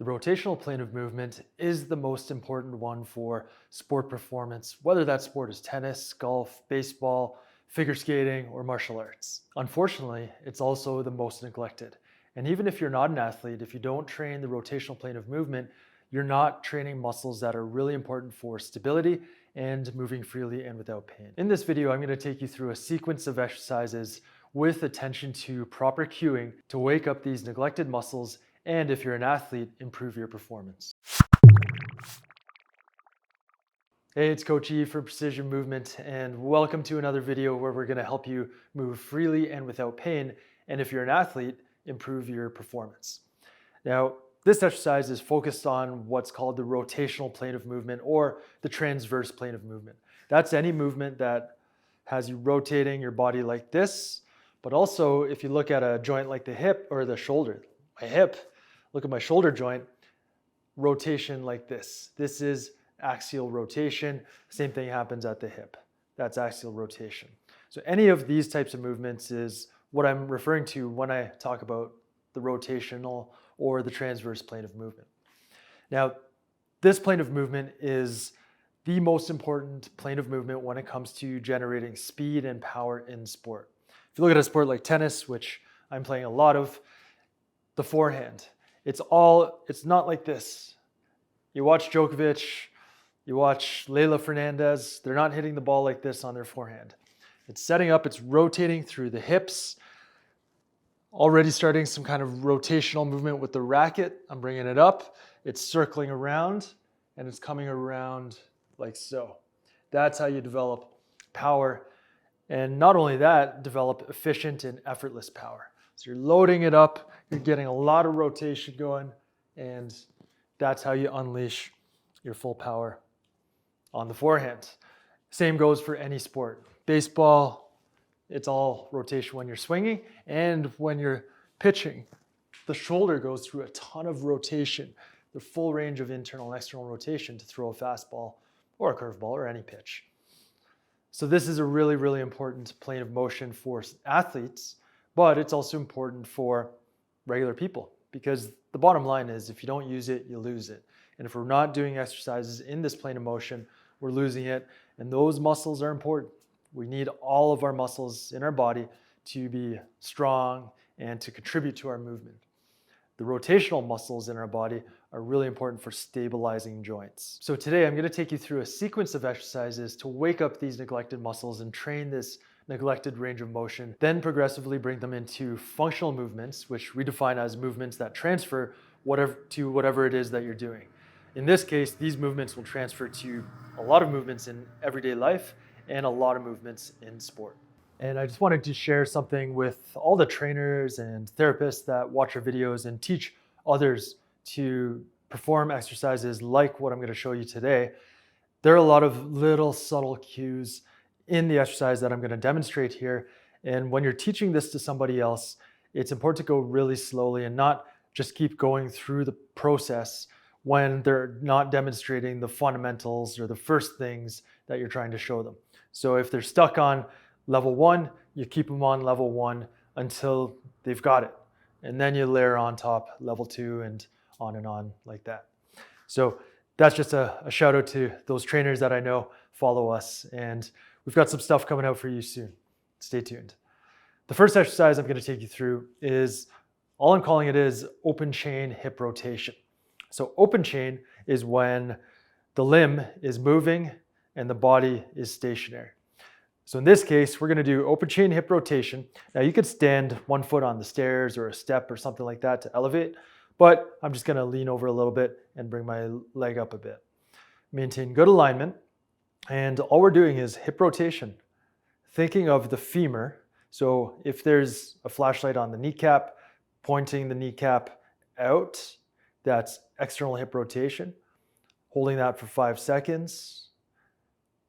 rotational plane of movement is the most important one for sport performance, whether that sport is tennis, golf, baseball, figure skating, or martial arts. Unfortunately, it's also the most neglected. And even if you're not an athlete, if you don't train the rotational plane of movement, you're not training muscles that are really important for stability and moving freely and without pain. In this video, I'm going to take you through a sequence of exercises with attention to proper cueing to wake up these neglected muscles and, if you're an athlete, improve your performance. Hey, it's Coach E for Precision Movement, and welcome to another video where we're going to help you move freely and without pain, and if you're an athlete, improve your performance. Now, this exercise is focused on what's called the rotational plane of movement or the transverse plane of movement. That's any movement that has you rotating your body like this, but also if you look at a joint like the hip or the shoulder, my hip, look at my shoulder joint, rotation like this. This is axial rotation. Same thing happens at the hip. That's axial rotation. So any of these types of movements is what I'm referring to when I talk about the rotational or the transverse plane of movement. Now, this plane of movement is the most important plane of movement when it comes to generating speed and power in sport. If you look at a sport like tennis, which I'm playing a lot of, the forehand, it's not like this. You watch Djokovic, you watch Leylah Fernandez, they're not hitting the ball like this on their forehand. It's setting up, it's rotating through the hips, already starting some kind of rotational movement with the racket. I'm bringing it up, it's circling around, and it's coming around like so. That's how you develop power. And not only that, develop efficient and effortless power. So you're loading it up, you're getting a lot of rotation going, and that's how you unleash your full power on the forehand. Same goes for any sport. Baseball, it's all rotation when you're swinging, and when you're pitching, the shoulder goes through a ton of rotation, the full range of internal and external rotation to throw a fastball or a curveball or any pitch. So this is a really, really important plane of motion for athletes, but it's also important for regular people, because the bottom line is if you don't use it, you lose it. And if we're not doing exercises in this plane of motion, we're losing it. And those muscles are important. We need all of our muscles in our body to be strong and to contribute to our movement. The rotational muscles in our body are really important for stabilizing joints. So today I'm going to take you through a sequence of exercises to wake up these neglected muscles and train this neglected range of motion, then progressively bring them into functional movements, which we define as movements that transfer to whatever it is that you're doing. In this case, these movements will transfer to a lot of movements in everyday life and a lot of movements in sport. And I just wanted to share something with all the trainers and therapists that watch our videos and teach others to perform exercises like what I'm going to show you today. There are a lot of little subtle cues in the exercise that I'm going to demonstrate here. And when you're teaching this to somebody else, it's important to go really slowly and not just keep going through the process when they're not demonstrating the fundamentals or the first things that you're trying to show them. So if they're stuck on level 1, you keep them on level 1 until they've got it. And then you layer on top level 2 and on like that. So that's just a shout out to those trainers that I know follow us. And we've got some stuff coming out for you soon. Stay tuned. The first exercise I'm going to take you through is, all I'm calling it is open chain hip rotation. So open chain is when the limb is moving and the body is stationary. So in this case, we're going to do open chain hip rotation. Now you could stand one foot on the stairs or a step or something like that to elevate, but I'm just going to lean over a little bit and bring my leg up a bit. Maintain good alignment. And all we're doing is hip rotation, thinking of the femur. So if there's a flashlight on the kneecap, pointing the kneecap out, that's external hip rotation. Holding that for 5 seconds,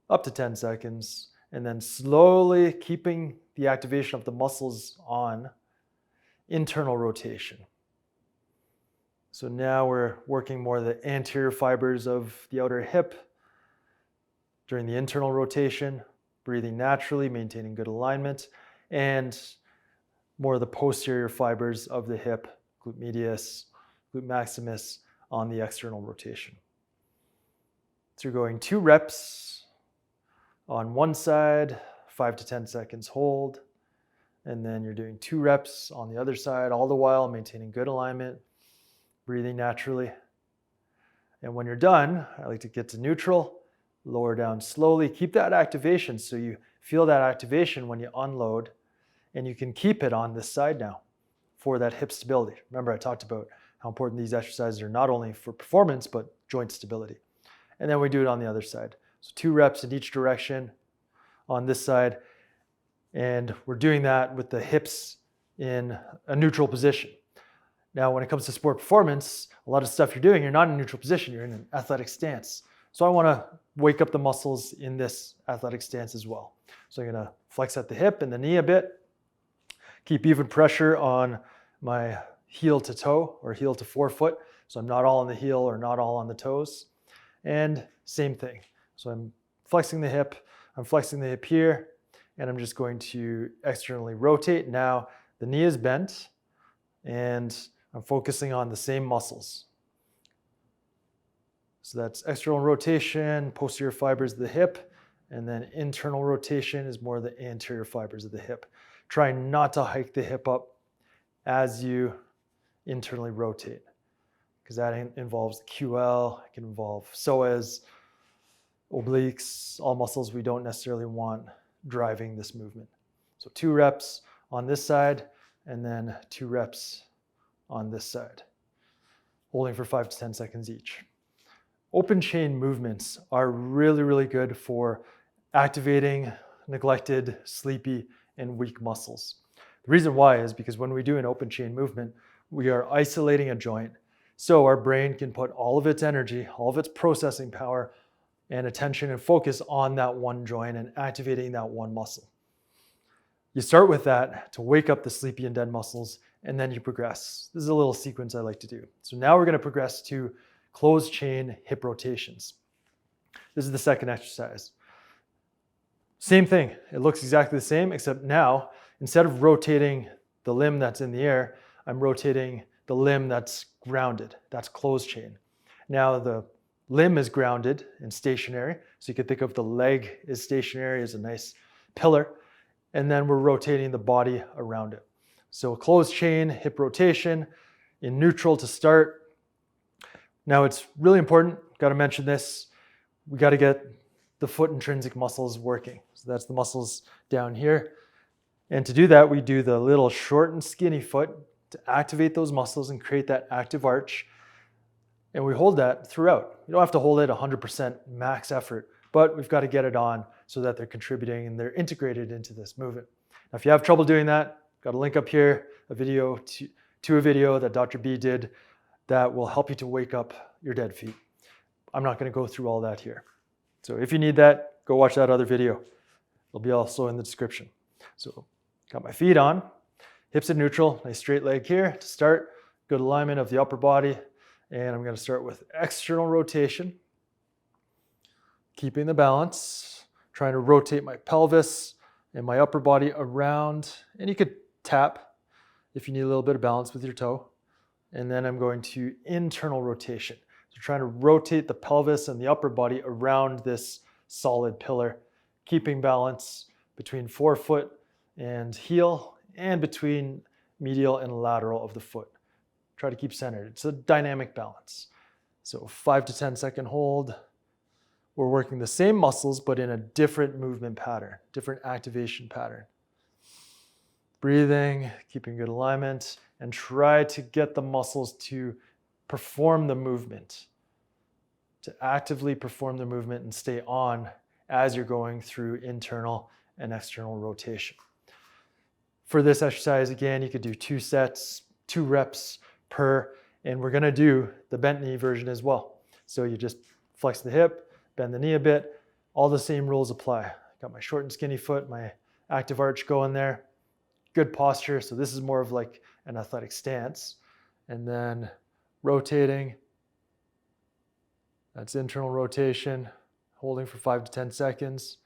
up to 10 seconds, and then slowly keeping the activation of the muscles on, internal rotation. So now we're working more the anterior fibers of the outer hip during the internal rotation, breathing naturally, maintaining good alignment, and more of the posterior fibers of the hip, glute medius, glute maximus, on the external rotation. So you're going 2 reps on one side, 5 to 10 seconds hold, and then you're doing 2 reps on the other side, all the while maintaining good alignment, breathing naturally. And when you're done, I like to get to neutral, lower down slowly, keep that activation so you feel that activation when you unload, and you can keep it on this side now for that hip stability. Remember, I talked about how important these exercises are not only for performance, but joint stability. And then we do it on the other side. So 2 reps in each direction on this side. And we're doing that with the hips in a neutral position. Now, when it comes to sport performance, a lot of stuff you're doing, you're not in a neutral position, you're in an athletic stance. So I want to wake up the muscles in this athletic stance as well. So I'm going to flex at the hip and the knee a bit, keep even pressure on my heel to toe or heel to forefoot. So I'm not all on the heel or not all on the toes. And same thing. So I'm flexing the hip here, and I'm just going to externally rotate. Now the knee is bent and I'm focusing on the same muscles. So that's external rotation, posterior fibers of the hip, and then internal rotation is more the anterior fibers of the hip. Try not to hike the hip up as you internally rotate, because that involves QL, it can involve psoas, obliques, all muscles we don't necessarily want driving this movement. So 2 reps on this side, and then 2 reps on this side, holding for 5 to 10 seconds each. Open chain movements are really, really good for activating neglected, sleepy, and weak muscles. The reason why is because when we do an open chain movement, we are isolating a joint, so our brain can put all of its energy, all of its processing power and attention and focus on that one joint and activating that one muscle. You start with that to wake up the sleepy and dead muscles, and then you progress. This is a little sequence I like to do. So now we're going to progress to closed chain hip rotations. This is the second exercise. Same thing. It looks exactly the same, except now, instead of rotating the limb that's in the air, I'm rotating the limb that's grounded. That's closed chain. Now the limb is grounded and stationary. So you can think of the leg is stationary as a nice pillar. And then we're rotating the body around it. So closed chain, hip rotation in neutral to start. Now it's really important, got to mention this, we got to get the foot intrinsic muscles working. So that's the muscles down here. And to do that, we do the little short and skinny foot to activate those muscles and create that active arch. And we hold that throughout. You don't have to hold it 100% max effort, but we've got to get it on so that they're contributing and they're integrated into this movement. Now, if you have trouble doing that, got a link up here, a video to a video that Dr. B did that will help you to wake up your dead feet. I'm not going to go through all that here. So if you need that, go watch that other video. It'll be also in the description. So got my feet on, hips in neutral, nice straight leg here to start, good alignment of the upper body. And I'm going to start with external rotation, keeping the balance, trying to rotate my pelvis and my upper body around. And you could tap if you need a little bit of balance with your toe. And then I'm going to internal rotation. So trying to rotate the pelvis and the upper body around this solid pillar, keeping balance between forefoot and heel and between medial and lateral of the foot. Try to keep centered. It's a dynamic balance. So 5 to 10 second hold. We're working the same muscles, but in a different movement pattern, different activation pattern. Breathing, keeping good alignment, and try to get the muscles to perform the movement, to actively perform the movement and stay on as you're going through internal and external rotation. For this exercise, again, you could do 2 sets, 2 reps per, and we're gonna do the bent knee version as well. So you just flex the hip, bend the knee a bit, all the same rules apply. Got my short and skinny foot, my active arch going there, good posture. So this is more of like an athletic stance. And then rotating, that's internal rotation, holding for 5 to 10 seconds.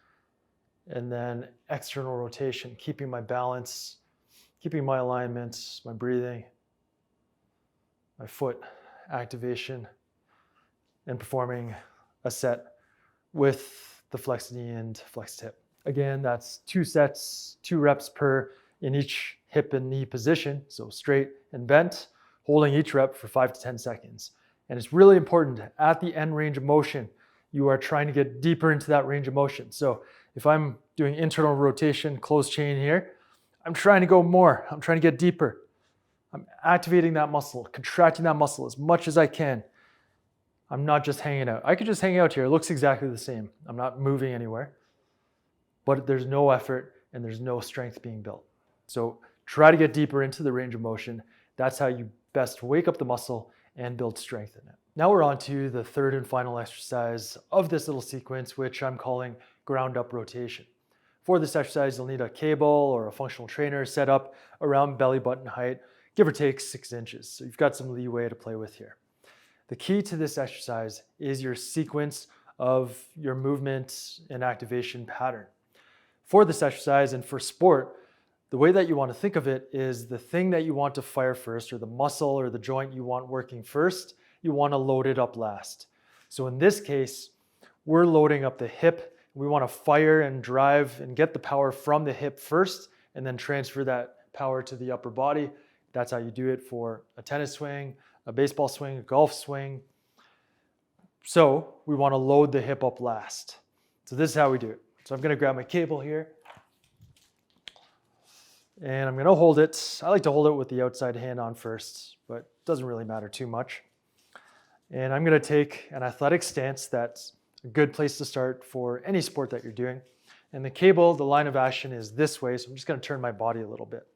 And then external rotation, keeping my balance, keeping my alignment, my breathing, my foot activation. and performing a set with the flexed knee and flexed hip. Again, that's 2 sets, 2 reps per in each hip and knee position, so straight and bent, holding each rep for 5 to 10 seconds. And it's really important at the end range of motion, you are trying to get deeper into that range of motion. So if I'm doing internal rotation, closed chain here, I'm trying to go more. I'm trying to get deeper. I'm activating that muscle, contracting that muscle as much as I can. I'm not just hanging out. I could just hang out here. It looks exactly the same. I'm not moving anywhere, but there's no effort and there's no strength being built. So try to get deeper into the range of motion. That's how you best wake up the muscle and build strength in it. Now we're on to the third and final exercise of this little sequence, which I'm calling ground up rotation. For this exercise, you'll need a cable or a functional trainer set up around belly button height, give or take 6 inches. So you've got some leeway to play with here. The key to this exercise is your sequence of your movement and activation pattern. For this exercise and for sport, the way that you want to think of it is the thing that you want to fire first, or the muscle or the joint you want working first, you want to load it up last. So in this case, we're loading up the hip. We want to fire and drive and get the power from the hip first and then transfer that power to the upper body. That's how you do it for a tennis swing, a baseball swing, a golf swing. So we want to load the hip up last. So this is how we do it. So I'm going to grab my cable here and I'm going to hold it. I like to hold it with the outside hand on first, but it doesn't really matter too much. And I'm going to take an athletic stance. That's a good place to start for any sport that you're doing. And the cable, the line of action is this way, so I'm just going to turn my body a little bit.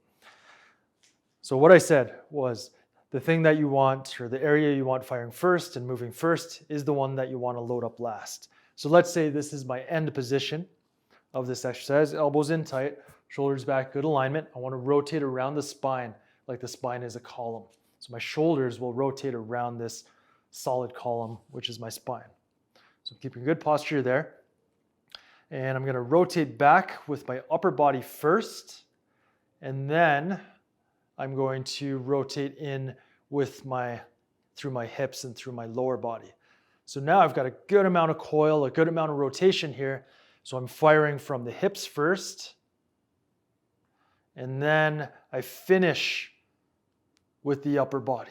So what I said was the thing that you want, or the area you want firing first and moving first, is the one that you want to load up last. So let's say this is my end position of this exercise. Elbows in tight, shoulders back, good alignment. I want to rotate around the spine like the spine is a column. So my shoulders will rotate around this solid column, which is my spine. So I'm keeping good posture there. And I'm going to rotate back with my upper body first, and then I'm going to rotate in with through my hips and through my lower body. So now I've got a good amount of coil, a good amount of rotation here. So I'm firing from the hips first, and then I finish with the upper body.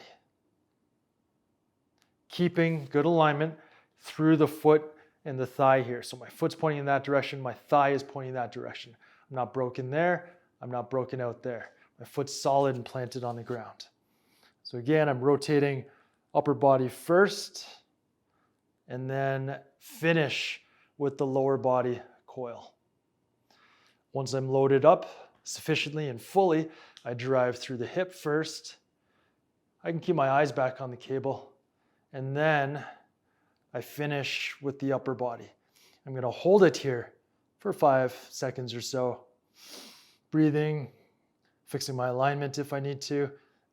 Keeping good alignment through the foot and the thigh here. So my foot's pointing in that direction, my thigh is pointing that direction. I'm not broken there, I'm not broken out there. My foot's solid and planted on the ground. So again, I'm rotating upper body first, and then finish with the lower body coil. Once I'm loaded up sufficiently and fully, I drive through the hip first. I can keep my eyes back on the cable, and then I finish with the upper body. I'm going to hold it here for 5 seconds or so, breathing, fixing my alignment if I need to,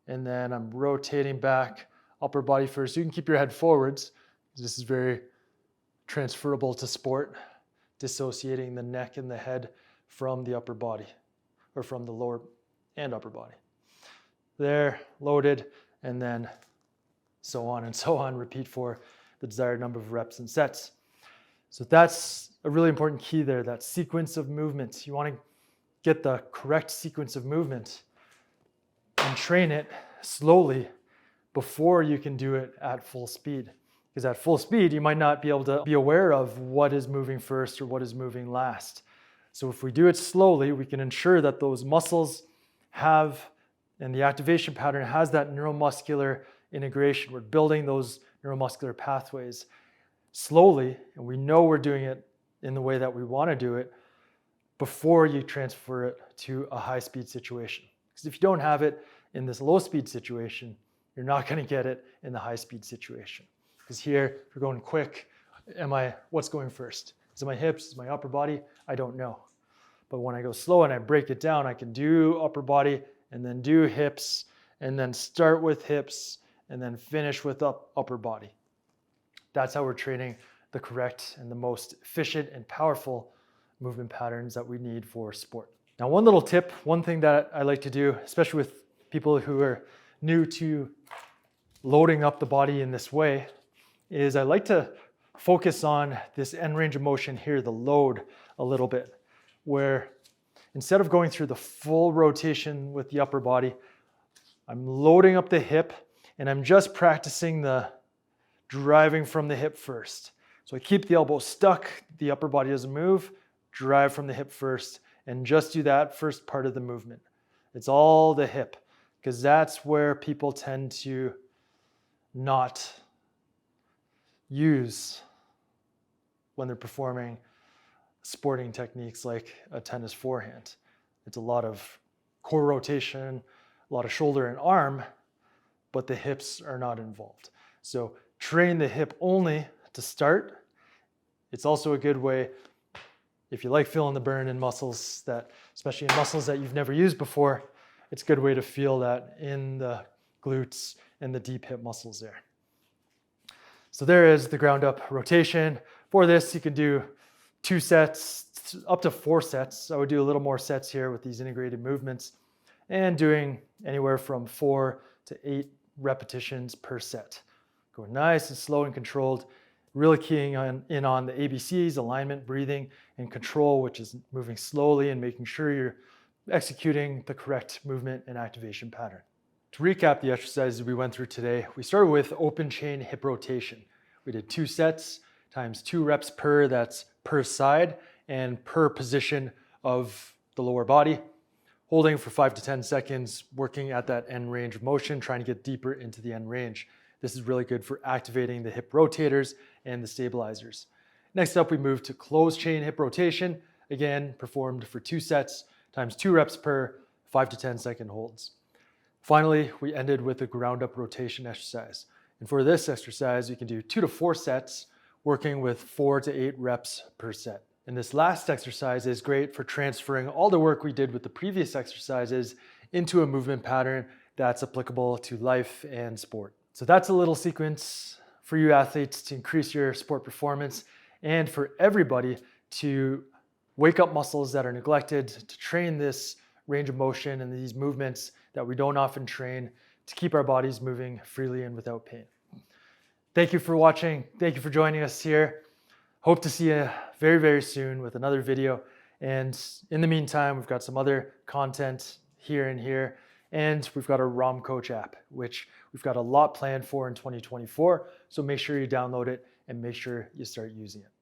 and then I'm rotating back, upper body first. You can keep your head forwards. This is very transferable to sport, dissociating the neck and the head from the upper body, or from the lower and upper body. There, loaded, and then so on and so on, repeat for the desired number of reps and sets. So that's a really important key there, that sequence of movements. You want to get the correct sequence of movement and train it slowly before you can do it at full speed. Because at full speed, you might not be able to be aware of what is moving first or what is moving last. So if we do it slowly, we can ensure that those muscles have, and the activation pattern has that neuromuscular integration. We're building those neuromuscular pathways slowly, and we know we're doing it in the way that we want to do it before you transfer it to a high-speed situation. Because if you don't have it in this low-speed situation, you're not going to get it in the high-speed situation. Because here, if you're going quick, what's going first? Is it my hips? Is it my upper body? I don't know. But when I go slow and I break it down, I can do upper body and then do hips and then start with hips and then finish with upper body. That's how we're training the correct and the most efficient and powerful movement patterns that we need for sport. Now, one little tip, one thing that I like to do, especially with people who are new to loading up the body in this way, is I like to focus on this end range of motion here, the load, a little bit, where instead of going through the full rotation with the upper body, I'm loading up the hip and I'm just practicing the driving from the hip first. So I keep the elbow stuck, the upper body doesn't move, drive from the hip first, and just do that first part of the movement. It's all the hip, because that's where people tend to not use when they're performing sporting techniques like a tennis forehand. It's a lot of core rotation, a lot of shoulder and arm, but the hips are not involved. So train the hip only to start. It's also a good way, if you like feeling the burn in muscles, that, especially in muscles that you've never used before, it's a good way to feel that in the glutes and the deep hip muscles there. So there is the ground up rotation. For this, you can do 2 sets, up to 4 sets. I would do a little more sets here with these integrated movements, and doing anywhere from 4 to 8 repetitions per set. Going nice and slow and controlled, really keying in on the ABCs, alignment, breathing, and control, which is moving slowly and making sure you're executing the correct movement and activation pattern. To recap the exercises we went through today, we started with open chain hip rotation. We did 2 sets times 2 reps per, that's per side and per position of the lower body, holding for 5 to 10 seconds, working at that end range of motion, trying to get deeper into the end range. This is really good for activating the hip rotators and the stabilizers. Next up, we moved to closed chain hip rotation, again performed for 2 sets times 2 reps per, 5 to 10 second holds. Finally, we ended with a ground up rotation exercise. And for this exercise, you can do 2 to 4 sets, working with 4 to 8 reps per set. And this last exercise is great for transferring all the work we did with the previous exercises into a movement pattern that's applicable to life and sport. So that's a little sequence for you athletes to increase your sport performance, and for everybody to wake up muscles that are neglected, to train this range of motion and these movements that we don't often train, to keep our bodies moving freely and without pain. Thank you for watching. Thank you for joining us here. Hope to see you very, very soon with another video. And in the meantime, we've got some other content here and here. And we've got our ROM Coach app, which we've got a lot planned for in 2024. So make sure you download it and make sure you start using it.